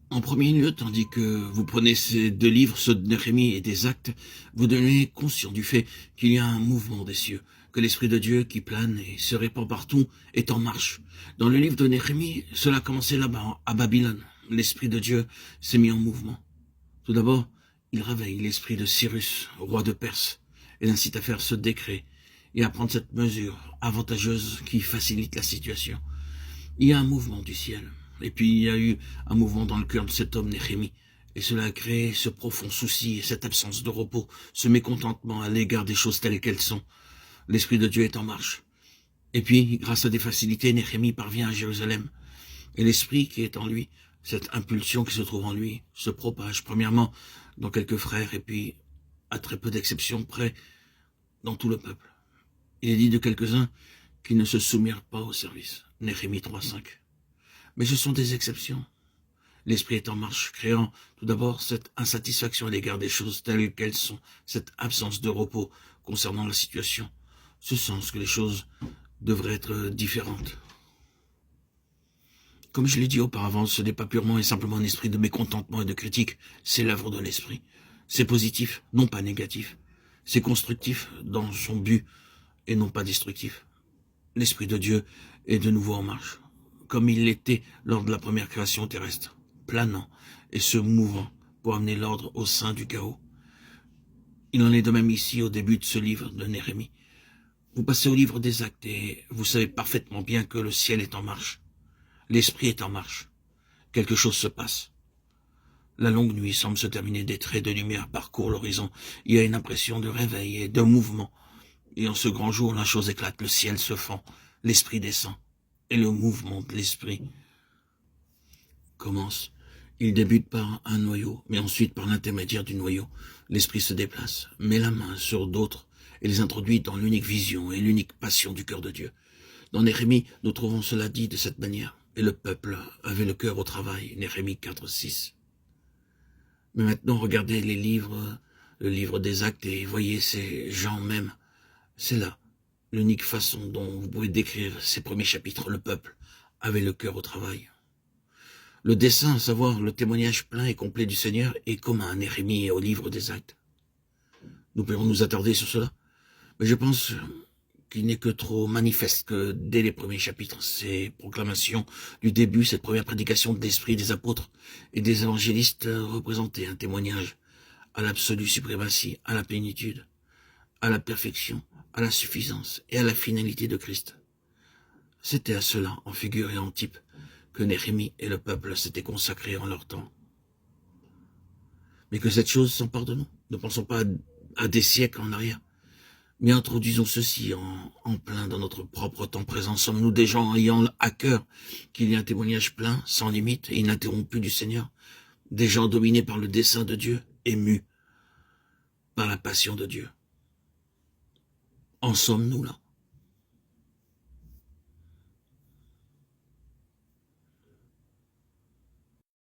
En premier lieu, tandis que vous prenez ces deux livres, ceux de Néhémie et des Actes, vous devenez conscient du fait qu'il y a un mouvement des cieux, que l'Esprit de Dieu qui plane et se répand partout est en marche. Dans le livre de Néhémie, cela a commencé là-bas, à Babylone. L'Esprit de Dieu s'est mis en mouvement. Tout d'abord, il réveille l'esprit de Cyrus, roi de Perse, et l'incite à faire ce décret et à prendre cette mesure avantageuse qui facilite la situation. Il y a un mouvement du ciel. Et puis il y a eu un mouvement dans le cœur de cet homme Néhémie. Et cela a créé ce profond souci et cette absence de repos, ce mécontentement à l'égard des choses telles qu'elles sont. L'Esprit de Dieu est en marche. Et puis, grâce à des facilités, Néhémie parvient à Jérusalem. Et l'Esprit qui est en lui, cette impulsion qui se trouve en lui, se propage premièrement dans quelques frères et puis, à très peu d'exceptions près, dans tout le peuple. Il est dit de quelques-uns qu'ils ne se soumirent pas au service. Néhémie 3,5. Mais ce sont des exceptions. L'esprit est en marche, créant tout d'abord cette insatisfaction à l'égard des choses telles qu'elles sont, cette absence de repos concernant la situation, ce sens que les choses devraient être différentes. Comme je l'ai dit auparavant, ce n'est pas purement et simplement un esprit de mécontentement et de critique, c'est l'œuvre de l'esprit. C'est positif, non pas négatif. C'est constructif dans son but et non pas destructif. L'Esprit de Dieu est de nouveau en marche, comme il l'était lors de la première création terrestre, planant et se mouvant pour amener l'ordre au sein du chaos. Il en est de même ici au début de ce livre de Néhémie. Vous passez au livre des Actes et vous savez parfaitement bien que le ciel est en marche. L'Esprit est en marche. Quelque chose se passe. La longue nuit semble se terminer, des traits de lumière parcourent l'horizon. Il y a une impression de réveil et de mouvement. Et en ce grand jour, la chose éclate, le ciel se fend, l'Esprit descend. Et le mouvement de l'Esprit commence. Il débute par un noyau, mais ensuite par l'intermédiaire du noyau, l'Esprit se déplace, met la main sur d'autres et les introduit dans l'unique vision et l'unique passion du cœur de Dieu. Dans Néhémie, nous trouvons cela dit de cette manière. Et le peuple avait le cœur au travail, Néhémie 4,6. Mais maintenant, regardez les livres, le livre des Actes et voyez ces gens même. C'est là l'unique façon dont vous pouvez décrire ces premiers chapitres. Le peuple avait le cœur au travail. Le dessein, à savoir le témoignage plein et complet du Seigneur, est commun à Néhémie et au livre des Actes. Nous pourrons nous attarder sur cela, mais je pense qu'il n'est que trop manifeste que dès les premiers chapitres, ces proclamations du début, cette première prédication de l'esprit des apôtres et des évangélistes représentaient un témoignage à l'absolue suprématie, à la plénitude, à la perfection, à la suffisance et à la finalité de Christ. C'était à cela, en figure et en type, que Néhémie et le peuple s'étaient consacrés en leur temps. Mais que cette chose s'empare de nous. Ne pensons pas à des siècles en arrière. Mais introduisons ceci en plein dans notre propre temps présent. Sommes-nous des gens ayant à cœur qu'il y ait un témoignage plein, sans limite et ininterrompu du Seigneur? Des gens dominés par le dessein de Dieu, émus par la passion de Dieu. En sommes-nous là?